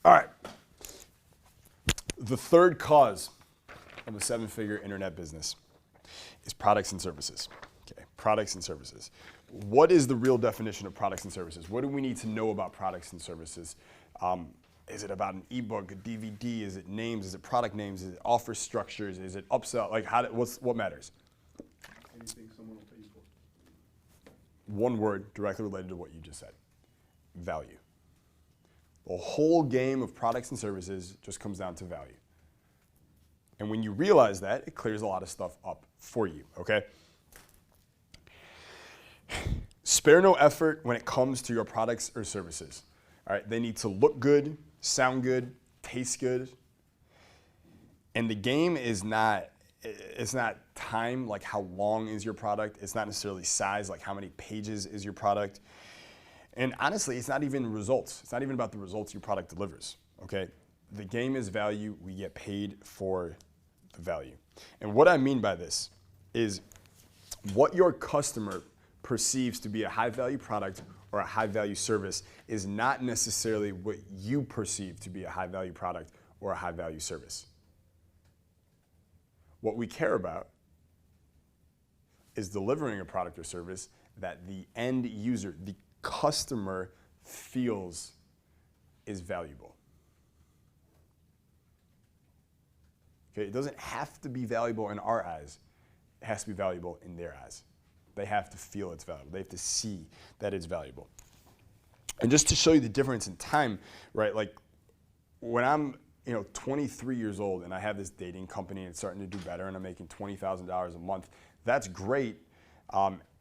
All right. The third cause of a seven-figure internet business is products and services. Okay, products and services. What is the real definition of products and services? What do we need to know about products and services? Is it about an ebook, a DVD? Is it names? Is it product names? Is it offer structures? Is it upsell? Like, what matters? Anything someone will pay you for. One word directly related to what you just said: value. The whole game of products and services just comes down to value. And when you realize that, it clears a lot of stuff up for you, okay? Spare no effort when it comes to your products or services. All right, they need to look good, sound good, taste good. And the game is not, it's not time, like how long is your product. It's not necessarily size, like how many pages is your product. And honestly, it's not even results. It's not even about the results your product delivers, okay? The game is value. We get paid for the value. And what I mean by this is what your customer perceives to be a high-value product or a high-value service is not necessarily what you perceive to be a high-value product or a high-value service. What we care about is delivering a product or service that the end user, the customer, feels is valuable. Okay, it doesn't have to be valuable in our eyes. It has to be valuable in their eyes. They have to feel it's valuable. They have to see that it's valuable. And just to show you the difference in time, right? Like when I'm 23 years old and I have this dating company and it's starting to do better and I'm making $20,000 a month, that's great.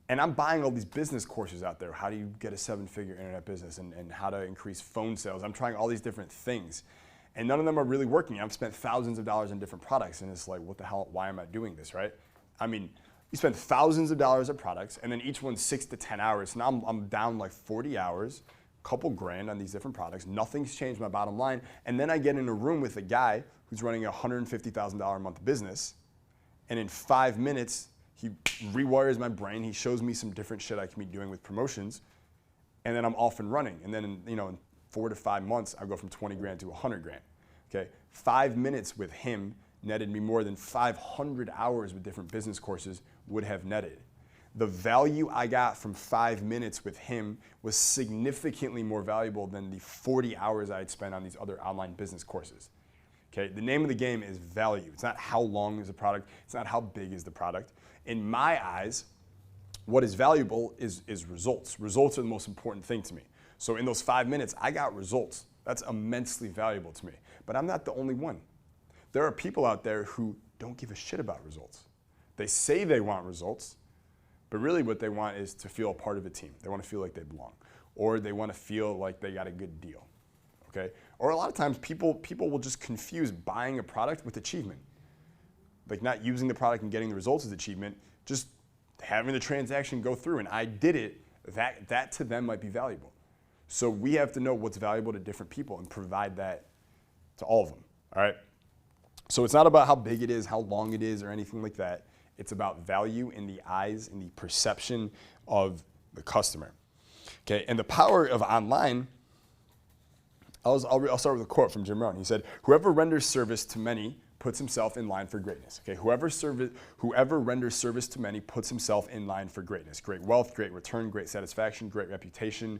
And I'm buying all these business courses out there. How do you get a seven-figure internet business and how to increase phone sales? I'm trying all these different things. And none of them are really working. I've spent thousands of dollars on different products and it's like, what the hell, why am I doing this, right? I mean, you spend thousands of dollars on products and then each one's 6 to 10 hours. So now I'm down like 40 hours, a couple grand on these different products. Nothing's changed my bottom line. And then I get in a room with a guy who's running a $150,000 a month business. And in 5 minutes, he rewires my brain. He shows me some different shit I can be doing with promotions. And then I'm off and running. And then in 4 to 5 months, I go from 20 grand to 100 grand. Okay, 5 minutes with him netted me more than 500 hours with different business courses would have netted. The value I got from 5 minutes with him was significantly more valuable than the 40 hours I had spent on these other online business courses. Okay, the name of the game is value. It's not how long is the product. It's not how big is the product. In my eyes, what is valuable is results. Results are the most important thing to me. So in those 5 minutes, I got results. That's immensely valuable to me. But I'm not the only one. There are people out there who don't give a shit about results. They say they want results, but really what they want is to feel a part of a team. They want to feel like they belong. Or they want to feel like they got a good deal. Okay? Or a lot of times people will just confuse buying a product with achievement. Like not using the product and getting the results as achievement, just having the transaction go through and I did it, that to them might be valuable. So we have to know what's valuable to different people and provide that to all of them, all right? So it's not about how big it is, how long it is, or anything like that. It's about value in the eyes and the perception of the customer, okay? And the power of online, I'll start with a quote from Jim Rohn. He said, "Whoever renders service to many puts himself in line for greatness." Okay, whoever renders service to many puts himself in line for greatness. Great wealth, great return, great satisfaction, great reputation,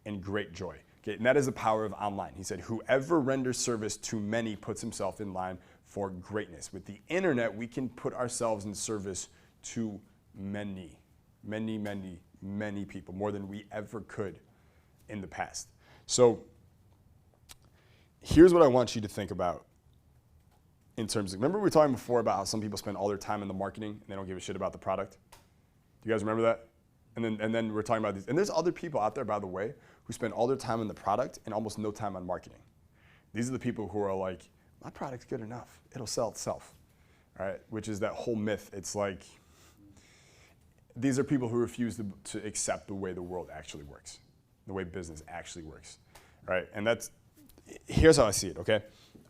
and great joy. Okay, and that is the power of online. He said, whoever renders service to many puts himself in line for greatness. With the internet, we can put ourselves in service to many, many, many, many people, more than we ever could in the past. So here's what I want you to think about in terms of, remember we were talking before about how some people spend all their time in the marketing and they don't give a shit about the product? Do you guys remember that? And then we're talking about these. And there's other people out there, by the way, who spend all their time on the product and almost no time on marketing. These are the people who are like, my product's good enough. It'll sell itself, all right? Which is that whole myth. It's like, these are people who refuse to accept the way the world actually works, the way business actually works, right? And here's how I see it, okay?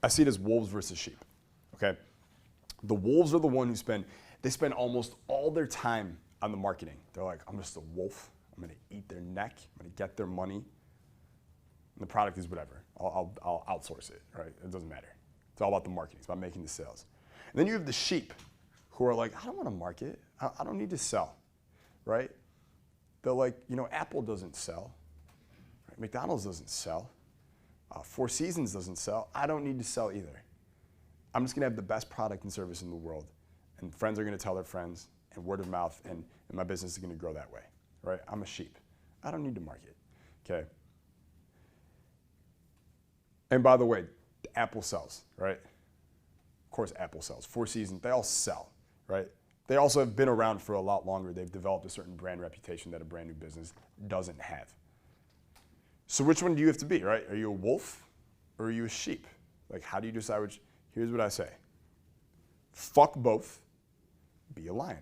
I see it as wolves versus sheep, okay? The wolves are the one who spend almost all their time on the marketing. They're like, I'm just a wolf. I'm gonna eat their neck. I'm gonna get their money. And the product is whatever. I'll outsource it, right? It doesn't matter. It's all about the marketing. It's about making the sales. And then you have the sheep who are like, I don't want to market. I don't need to sell, right? They're like, Apple doesn't sell. Right? McDonald's doesn't sell. Four Seasons doesn't sell. I don't need to sell either. I'm just going to have the best product and service in the world. And friends are going to tell their friends, and word of mouth, and my business is going to grow that way, right? I'm a sheep. I don't need to market, okay? And by the way, Apple sells, right? Of course Apple sells. Four Seasons, they all sell, right? They also have been around for a lot longer. They've developed a certain brand reputation that a brand new business doesn't have. So which one do you have to be, right? Are you a wolf or are you a sheep? Like, how do you decide which? Here's what I say. Fuck both. Be a lion.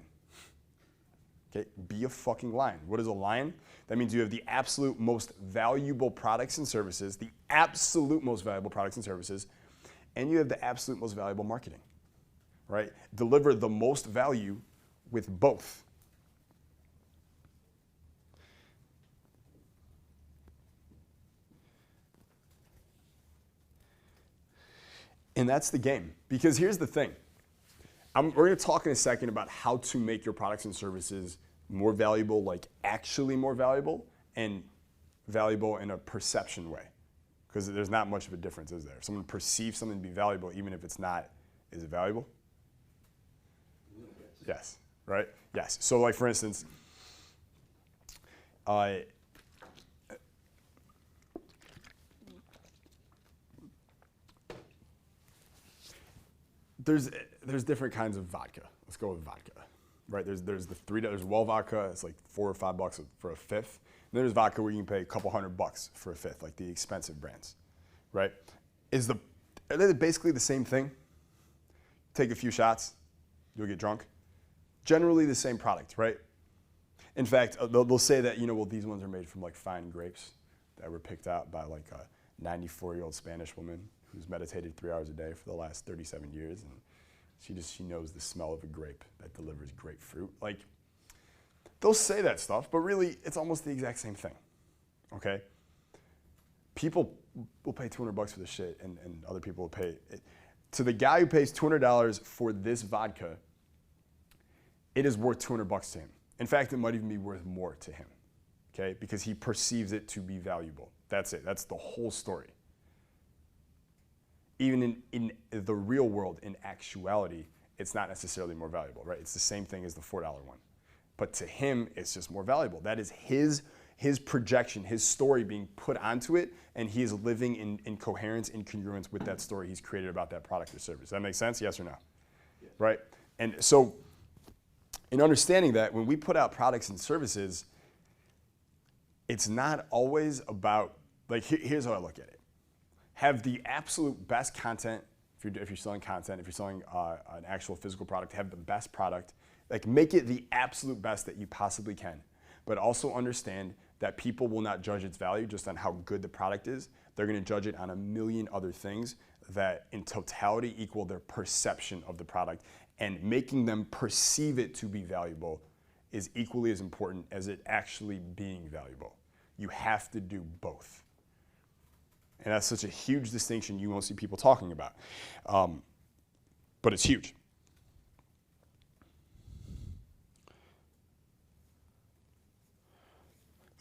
Okay, be a fucking lion. What is a lion? That means you have the absolute most valuable products and services, the absolute most valuable products and services, and you have the absolute most valuable marketing, right? Deliver the most value with both. And that's the game. Because here's the thing. We're going to talk in a second about how to make your products and services more valuable, like actually more valuable, and valuable in a perception way. Because there's not much of a difference, is there? If someone perceives something to be valuable, even if it's not, is it valuable? Yes, right? Yes. So like for instance, there's different kinds of vodka. Let's go with vodka, right? There's there's well vodka. It's like $4 or $5 for a fifth. And then there's vodka where you can pay a couple $100 for a fifth, like the expensive brands, right? Are they basically the same thing? Take a few shots, you'll get drunk. Generally the same product, right? In fact, they'll say that well these ones are made from like fine grapes that were picked out by like a 94-year-old Spanish woman who's meditated 3 hours a day for the last 37 years, and she knows the smell of a grape that delivers grapefruit. Like, they'll say that stuff, but really, it's almost the exact same thing, okay? People will pay $200 for this shit, and other people will pay it. To the guy who pays $200 for this vodka, it is worth $200 to him. In fact, it might even be worth more to him, okay? Because he perceives it to be valuable. That's it. That's the whole story. Even in the real world, in actuality, it's not necessarily more valuable, right? It's the same thing as the $4 one. But to him, it's just more valuable. That is his projection, his story being put onto it, and he is living in coherence, in congruence with that story he's created about that product or service. Does that make sense? Yes or no? Yes. Right? And so, in understanding that, when we put out products and services, it's not always about, like, here's how I look at it. Have the absolute best content, if you're selling content, if you're selling an actual physical product, have the best product. Like, make it the absolute best that you possibly can. But also understand that people will not judge its value just on how good the product is. They're going to judge it on a million other things that in totality equal their perception of the product. And making them perceive it to be valuable is equally as important as it actually being valuable. You have to do both. And that's such a huge distinction you won't see people talking about. But it's huge.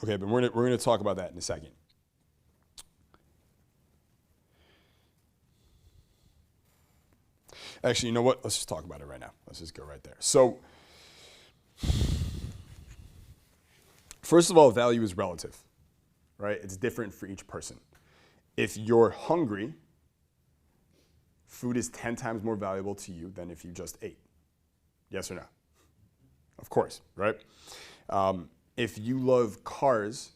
Okay, but we're going to talk about that in a second. Actually, you know what? Let's just talk about it right now. Let's just go right there. So, first of all, value is relative, right? It's different for each person. If you're hungry, food is 10 times more valuable to you than if you just ate. Yes or no? Of course, right? If you love cars,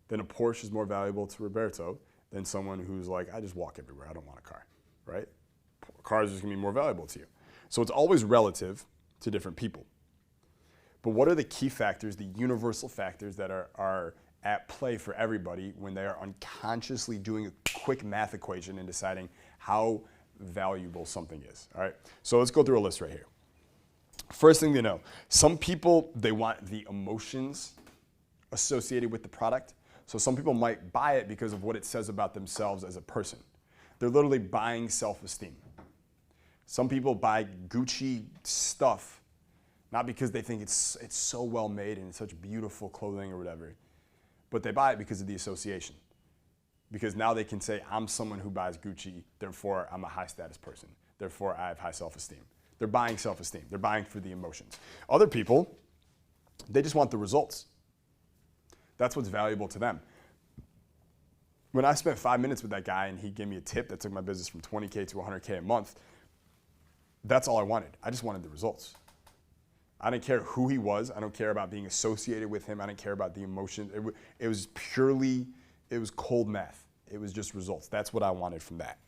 then a Porsche is more valuable to Roberto than someone who's like, I just walk everywhere, I don't want a car, right? Cars is gonna be more valuable to you. So it's always relative to different people. But what are the key factors, the universal factors that are at play for everybody when they are unconsciously doing a quick math equation and deciding how valuable something is, all right? So let's go through a list right here. First thing to know, some people, they want the emotions associated with the product. So some people might buy it because of what it says about themselves as a person. They're literally buying self-esteem. Some people buy Gucci stuff not because they think it's so well made and it's such beautiful clothing or whatever, but they buy it because of the association. Because now they can say, I'm someone who buys Gucci, therefore I'm a high status person. Therefore I have high self-esteem. They're buying self-esteem. They're buying for the emotions. Other people, they just want the results. That's what's valuable to them. When I spent 5 minutes with that guy and he gave me a tip that took my business from 20K to 100K a month, that's all I wanted. I just wanted the results. I didn't care who he was. I don't care about being associated with him. I didn't care about the emotion. It was purely, it was cold math. It was just results. That's what I wanted from that.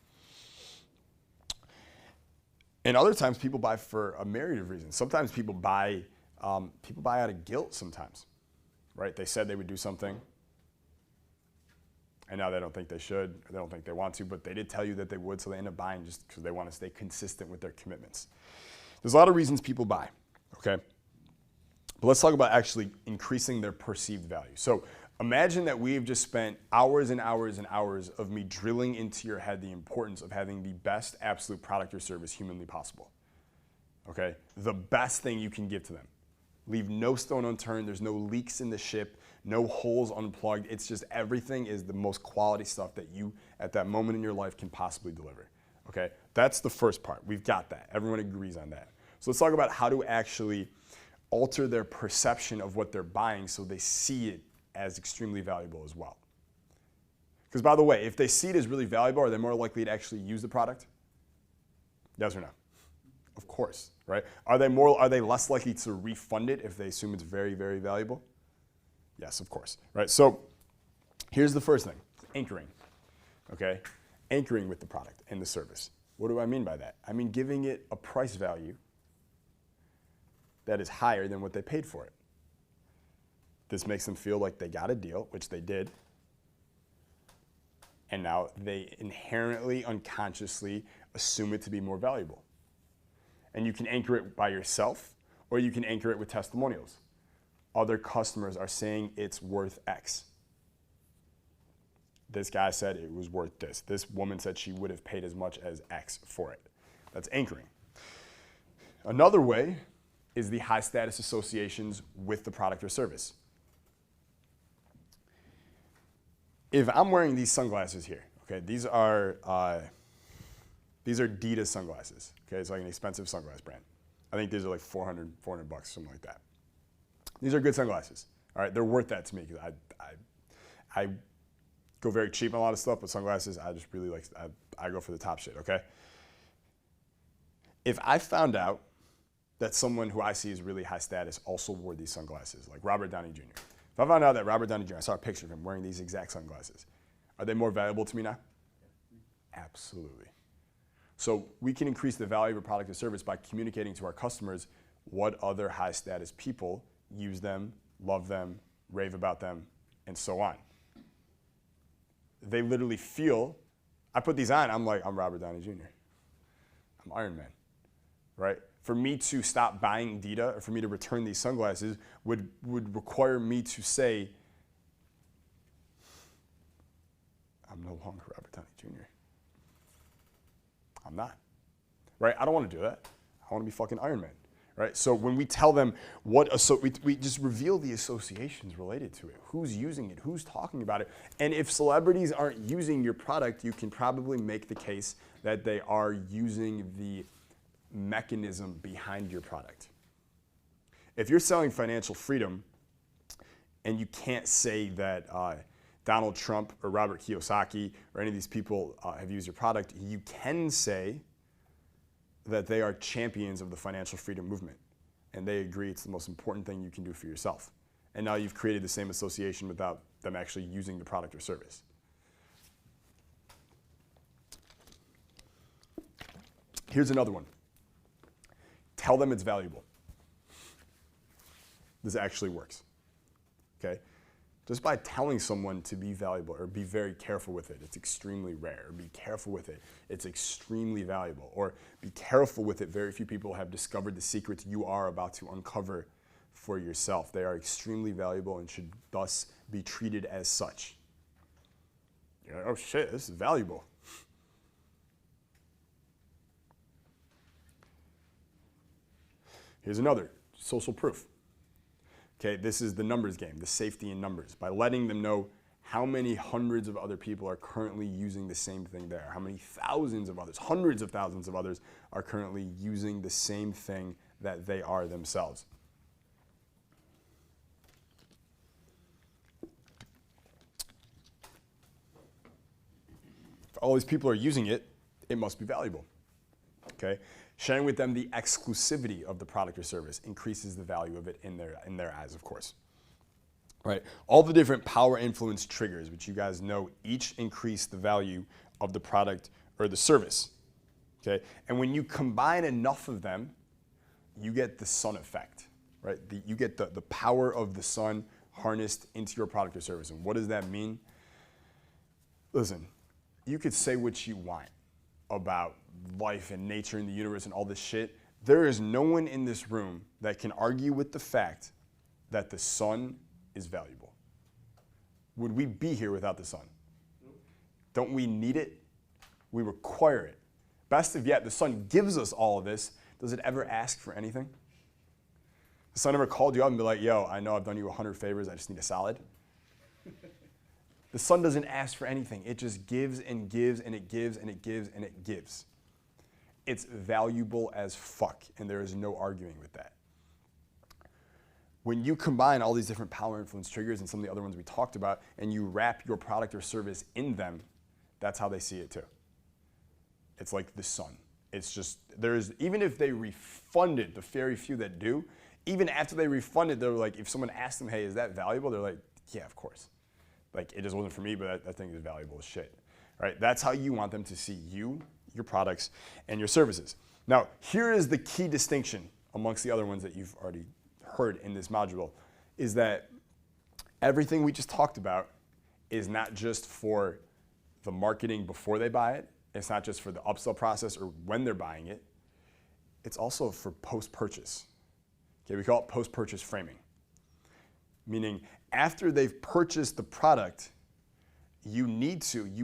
And other times people buy for a myriad of reasons. Sometimes people buy out of guilt sometimes, right? They said they would do something, and now they don't think they should, or they don't think they want to, but they did tell you that they would, so they end up buying just because they want to stay consistent with their commitments. There's a lot of reasons people buy, okay? But let's talk about actually increasing their perceived value. So imagine that we've just spent hours and hours and hours of me drilling into your head the importance of having the best absolute product or service humanly possible, okay? The best thing you can give to them. Leave no stone unturned. There's no leaks in the ship, no holes unplugged. It's just everything is the most quality stuff that you, at that moment in your life, can possibly deliver, okay? That's the first part. We've got that. Everyone agrees on that. So let's talk about how to actually alter their perception of what they're buying so they see it as extremely valuable as well. Because by the way, if they see it as really valuable, are they more likely to actually use the product? Yes or no? Of course, right? Are they less likely to refund it if they assume it's very, very valuable? Yes, of course, right? So here's the first thing, anchoring, okay? Anchoring with the product and the service. What do I mean by that? I mean giving it a price value that is higher than what they paid for it. This makes them feel like they got a deal, which they did, and now they inherently, unconsciously assume it to be more valuable. And you can anchor it by yourself, or you can anchor it with testimonials. Other customers are saying it's worth X. This guy said it was worth this. This woman said she would have paid as much as X for it. That's anchoring. Another way is the high status associations with the product or service. If I'm wearing these sunglasses here, okay, these are Adidas sunglasses, okay, it's like an expensive sunglass brand. I think these are like $400 bucks, something like that. These are good sunglasses, all right, they're worth that to me because I go very cheap on a lot of stuff, but sunglasses, I just really like, I go for the top shit, okay? If I found out that someone who I see is really high status also wore these sunglasses, like Robert Downey Jr., if I found out that Robert Downey Jr., I saw a picture of him wearing these exact sunglasses, are they more valuable to me now? Absolutely. So we can increase the value of a product or service by communicating to our customers what other high status people use them, love them, rave about them, and so on. They literally feel, I put these on, I'm like, I'm Robert Downey Jr. I'm Iron Man, right? For me to stop buying Adidas or for me to return these sunglasses would require me to say, I'm no longer Robert Downey Jr. I'm not, right? I don't want to do that. I want to be fucking Iron Man, right? So when we tell them we just reveal the associations related to it. Who's using it? Who's talking about it? And if celebrities aren't using your product, you can probably make the case that they are using the mechanism behind your product. If you're selling financial freedom and you can't say that Donald Trump or Robert Kiyosaki or any of these people have used your product, you can say that they are champions of the financial freedom movement and they agree it's the most important thing you can do for yourself. And now you've created the same association without them actually using the product or service. Here's another one. Tell them it's valuable. This actually works, okay? Just by telling someone to be valuable or be very careful with it, it's extremely rare. Or be careful with it, it's extremely valuable. Or be careful with it, very few people have discovered the secrets you are about to uncover for yourself. They are extremely valuable and should thus be treated as such. You're like, oh shit, this is valuable. Here's another, social proof. Okay, this is the numbers game, the safety in numbers. By letting them know how many hundreds of other people are currently using the same thing there, how many thousands of others, hundreds of thousands of others are currently using the same thing that they are themselves. If all these people are using it, it must be valuable. Okay? Sharing with them the exclusivity of the product or service increases the value of it in their eyes, of course. Right? All the different power influence triggers, which you guys know, each increase the value of the product or the service. Okay? And when you combine enough of them, you get the sun effect. Right? You get the power of the sun harnessed into your product or service. And what does that mean? Listen, you could say what you want about life and nature and the universe and all this shit. There is no one in this room that can argue with the fact that the sun is valuable. Would we be here without the sun? Don't we need it? We require it. Best of yet, the sun gives us all of this. Does it ever ask for anything? The sun ever called you up and be like, yo, I know I've done you 100 favors, I just need a salad? The sun doesn't ask for anything. It just gives and gives and it gives and it gives and it gives. It's valuable as fuck, and there is no arguing with that. When you combine all these different power influence triggers and some of the other ones we talked about, and you wrap your product or service in them, that's how they see it too. It's like the sun. It's just, even if they refund it, the very few that do, even after they refund it, they're like, if someone asks them, hey, is that valuable? They're like, yeah, of course. Like, it just wasn't for me, but that thing is valuable as shit. Right? That's how you want them to see you, your products, and your services. Now, here is the key distinction amongst the other ones that you've already heard in this module, is that everything we just talked about is not just for the marketing before they buy it. It's not just for the upsell process or when they're buying it. It's also for post-purchase. Okay, we call it post-purchase framing. Meaning, after they've purchased the product, you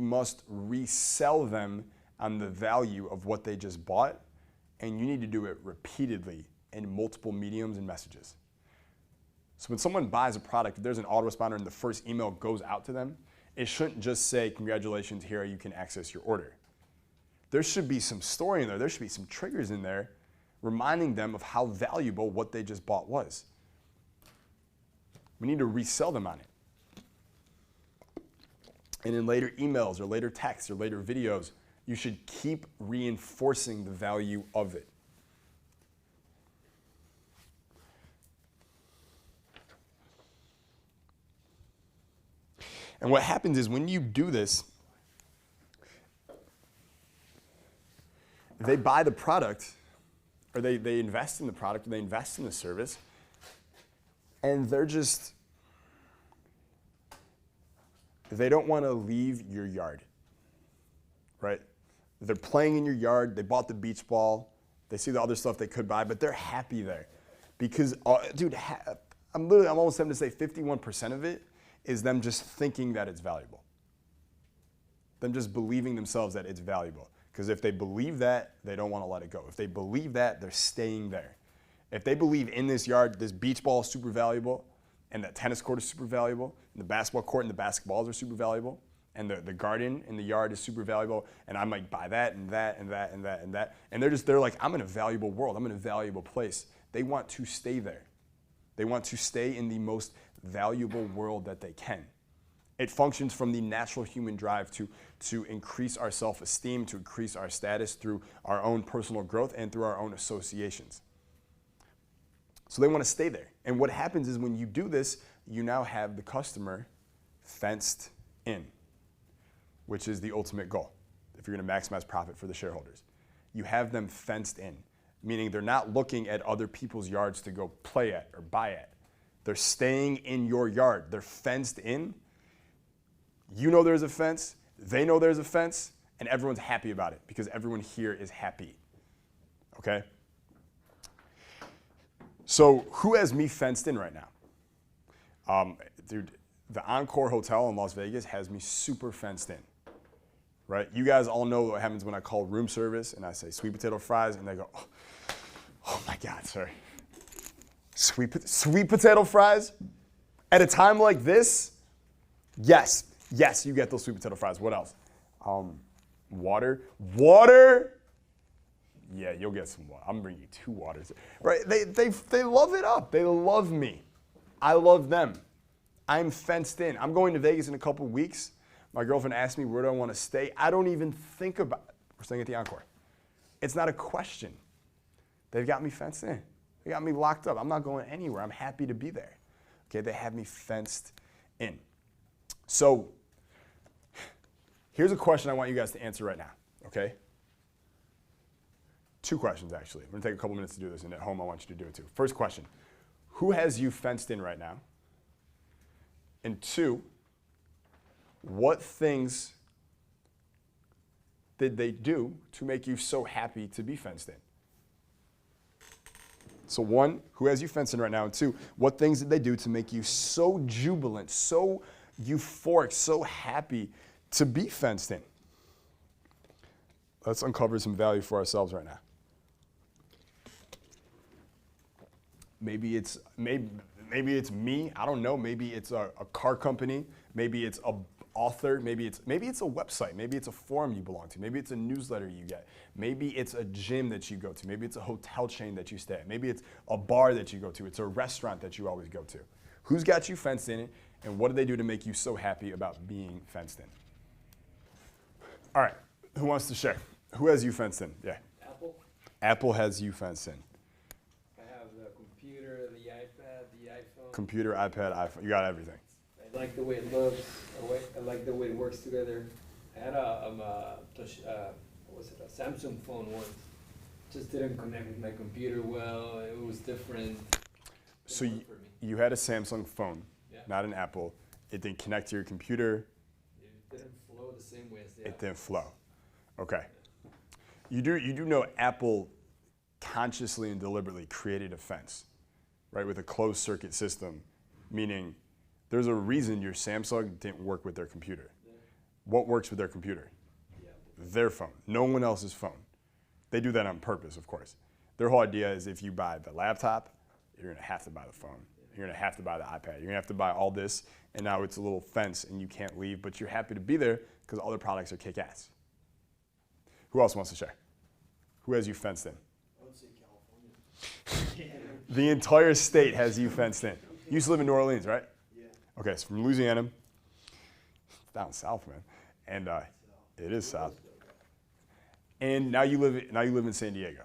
must resell them on the value of what they just bought, and you need to do it repeatedly in multiple mediums and messages. So when someone buys a product, if there's an autoresponder and the first email goes out to them, it shouldn't just say, congratulations, here you can access your order. There should be some story in there. There should be some triggers in there reminding them of how valuable what they just bought was. We need to resell them on it. And in later emails or later texts or later videos, you should keep reinforcing the value of it. And what happens is when you do this, they buy the product, or they invest in the product, or they invest in the service, and they don't want to leave your yard, right? They're playing in your yard, they bought the beach ball, they see the other stuff they could buy, but they're happy there. Because, dude, I'm almost tempted to say 51% of it is them just thinking that it's valuable. Them just believing themselves that it's valuable. Because if they believe that, they don't want to let it go. If they believe that, they're staying there. If they believe in this yard, this beach ball is super valuable, and that tennis court is super valuable, and the basketball court and the basketballs are super valuable, and the garden in the yard is super valuable, and I might buy that and that and that and that and that. And they're like, I'm in a valuable world. I'm in a valuable place. They want to stay there. They want to stay in the most valuable world that they can. It functions from the natural human drive to increase our self-esteem, to increase our status through our own personal growth and through our own associations. So they want to stay there. And what happens is when you do this, you now have the customer fenced in, which is the ultimate goal if you're going to maximize profit for the shareholders. You have them fenced in, meaning they're not looking at other people's yards to go play at or buy at. They're staying in your yard. They're fenced in. You know there's a fence, they know there's a fence, and everyone's happy about it because everyone here is happy. Okay? So who has me fenced in right now? Dude, the Encore Hotel in Las Vegas has me super fenced in, right? You guys all know what happens when I call room service and I say sweet potato fries and they go, oh my God, sorry. Sweet potato fries? At a time like this, yes, you get those sweet potato fries. What else? Water? Yeah, you'll get some water. I'm bringing you 2 waters. Right? They love it up. They love me. I love them. I'm fenced in. I'm going to Vegas in a couple weeks. My girlfriend asked me, where do I want to stay? I don't even think about it. We're staying at the Encore. It's not a question. They've got me fenced in. They got me locked up. I'm not going anywhere. I'm happy to be there. Okay, they have me fenced in. So here's a question I want you guys to answer right now, okay? 2 questions, actually. We're gonna take a couple minutes to do this, and at home I want you to do it too. First question, who has you fenced in right now? And 2, what things did they do to make you so happy to be fenced in? So 1, who has you fenced in right now? And 2, what things did they do to make you so jubilant, so euphoric, so happy to be fenced in? Let's uncover some value for ourselves right now. Maybe it's me. I don't know. Maybe it's a car company. Maybe it's a author. Maybe it's a website. Maybe it's a forum you belong to. Maybe it's a newsletter you get. Maybe it's a gym that you go to. Maybe it's a hotel chain that you stay at. Maybe it's a bar that you go to. It's a restaurant that you always go to. Who's got you fenced in, and what do they do to make you so happy about being fenced in? All right. Who wants to share? Who has you fenced in? Yeah. Apple. Apple has you fenced in. I have the computer, the iPad, the iPhone. Computer, iPad, iPhone. You got everything. I like the way it looks. I like the way it works together. I had a Samsung phone once. Just didn't connect with my computer well. It was different. So Didn't work for me. you had a Samsung phone, Yeah. not an Apple. It didn't connect to your computer. It didn't flow the same way as the It Apple. didn't flow. Okay. You do know Apple consciously and deliberately created a fence, right, with a closed circuit system, meaning there's a reason your Samsung didn't work with their computer. Yeah. What works with their computer? Yeah. Their phone, no one else's phone. They do that on purpose, of course. Their whole idea is if you buy the laptop, you're gonna have to buy the phone. You're gonna have to buy the iPad. You're gonna have to buy all this, and now it's a little fence and you can't leave, but you're happy to be there because other products are kick-ass. Who else wants to share? Who has you fenced in? I would say California. The entire state has you fenced in. You used to live in New Orleans, right? Yeah. Okay, so from Louisiana, it's down south, man, and it is south. And now you live in San Diego.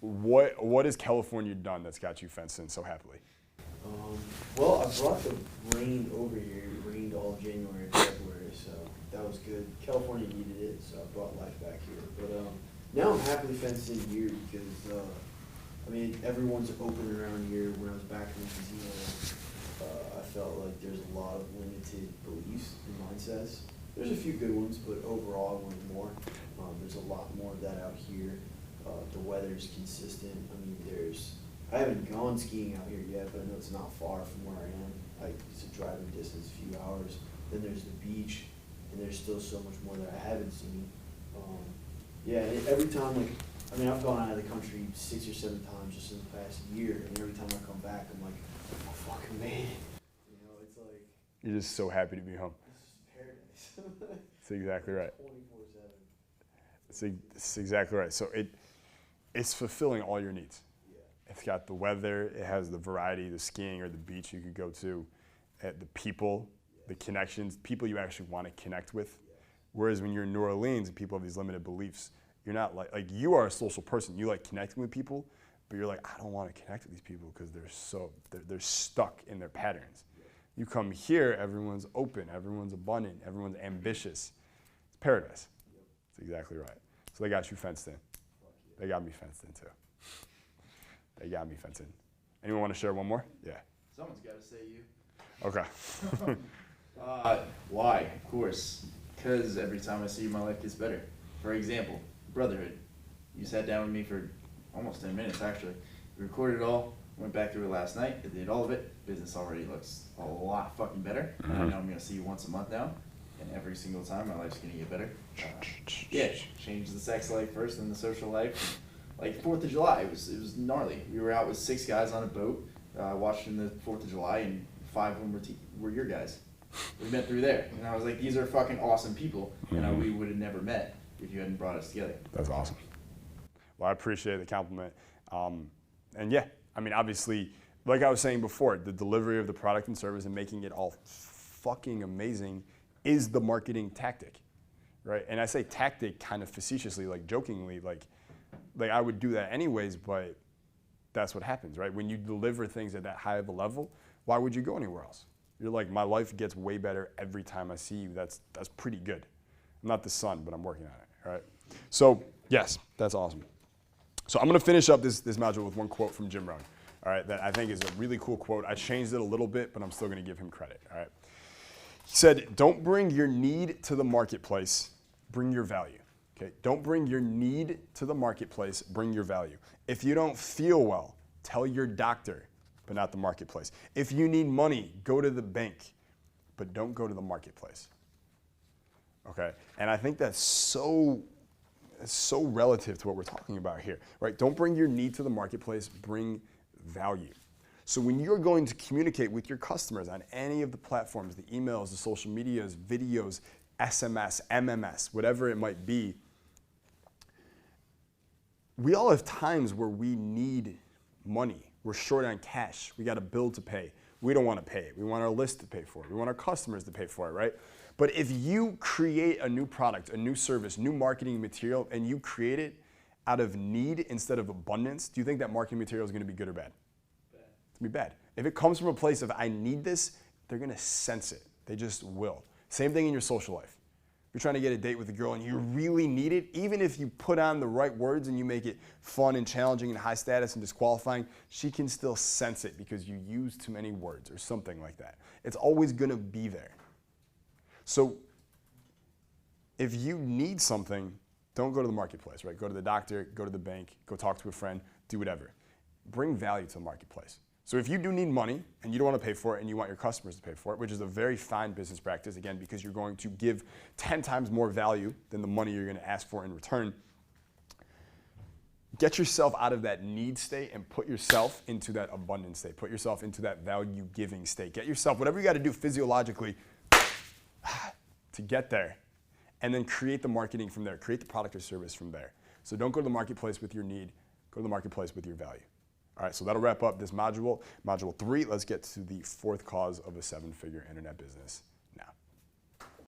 What has California done that's got you fenced in so happily? Well, I brought the rain over here. It rained all January and February, so that was good. California needed it, so I brought life back here. But now I'm happily fenced in here because, I mean, everyone's open around here. When I was back in Louisiana, I felt like there's a lot of limited beliefs and mindsets. There's a few good ones, but overall I wanted more. There's a lot more of that out here. The weather's consistent. I mean, I haven't gone skiing out here yet, but I know it's not far from where I am. It's a driving distance, a few hours. Then there's the beach, and there's still so much more that I haven't seen. Yeah, every time, like, I mean, I've gone out of the country 6 or 7 times just in the past year, and every time I come back, I'm like, I fucking made it. You know, it's like, You're just so happy to be home. this is paradise. That's exactly right. 24/7. It's exactly right. So it's fulfilling all your needs. Yeah. It's got the weather, it has the variety, the skiing or the beach you could go to, the people, the connections, people you actually want to connect with. Whereas when you're in New Orleans and people have these limited beliefs, you're not like you are a social person. You like connecting with people, but you're like, I don't want to connect with these people because they're stuck in their patterns. You come here, everyone's open, everyone's abundant, everyone's ambitious. It's paradise. That's exactly right. So they got you fenced in. They got me fenced in too. They got me fenced in. Anyone want to share one more? Yeah. Someone's got to say you. Okay. Why? Of course. Because every time I see you, my life gets better. For example, brotherhood. You sat down with me for almost 10 minutes, actually. We recorded it all. Went back through it last night. I did all of it. Business already looks a lot fucking better. I know I'm gonna see you once a month now, and every single time my life's gonna get better. Yeah, change the sex life first, then the social life. Like 4th of July, it was gnarly. We were out with 6 guys on a boat, watching the 4th of July, and 5 of them were your guys. We met through there, and I was like, these are fucking awesome people, and we would have never met if you hadn't brought us together. That's awesome. Well, I appreciate the compliment. And yeah, I mean, obviously, like I was saying before, the delivery of the product and service and making it all fucking amazing is the marketing tactic, right? And I say tactic kind of facetiously, like jokingly, like I would do that anyways, but that's what happens, right? When you deliver things at that high of a level, why would you go anywhere else? You're like, my life gets way better every time I see you. That's pretty good. I'm not the sun, but I'm working on it, right? So yes, that's awesome. So I'm gonna finish up this module with one quote from Jim Rohn, all right, that I think is a really cool quote. I changed it a little bit, but I'm still gonna give him credit, all right? He said, don't bring your need to the marketplace, bring your value, okay? Don't bring your need to the marketplace, bring your value. If you don't feel well, tell your doctor, but not the marketplace. If you need money, go to the bank, but don't go to the marketplace. Okay? And I think that's so relative to what we're talking about here, right? Don't bring your need to the marketplace, bring value. So when you're going to communicate with your customers on any of the platforms, the emails, the social medias, videos, SMS, MMS, whatever it might be, we all have times where we need money. We're short on cash. We got a bill to pay. We don't want to pay it. We want our list to pay for it. We want our customers to pay for it, right? But if you create a new product, a new service, new marketing material, and you create it out of need instead of abundance, do you think that marketing material is going to be good or bad? Bad. It's going to be bad. If it comes from a place of I need this, they're going to sense it. They just will. Same thing in your social life. You're trying to get a date with a girl and you really need it, even if you put on the right words and you make it fun and challenging and high status and disqualifying, she can still sense it because you use too many words or something like that. It's always gonna be there. So if you need something, don't go to the marketplace, right? Go to the doctor, go to the bank, go talk to a friend, do whatever. Bring value to the marketplace. So if you do need money and you don't want to pay for it and you want your customers to pay for it, which is a very fine business practice, again, because you're going to give 10 times more value than the money you're going to ask for in return, get yourself out of that need state and put yourself into that abundance state. Put yourself into that value-giving state. Get yourself, whatever you got to do physiologically to get there, and then create the marketing from there. Create the product or service from there. So don't go to the marketplace with your need. Go to the marketplace with your value. All right, so that'll wrap up this module. Module 3, let's get to the 4th cause of a 7-figure internet business.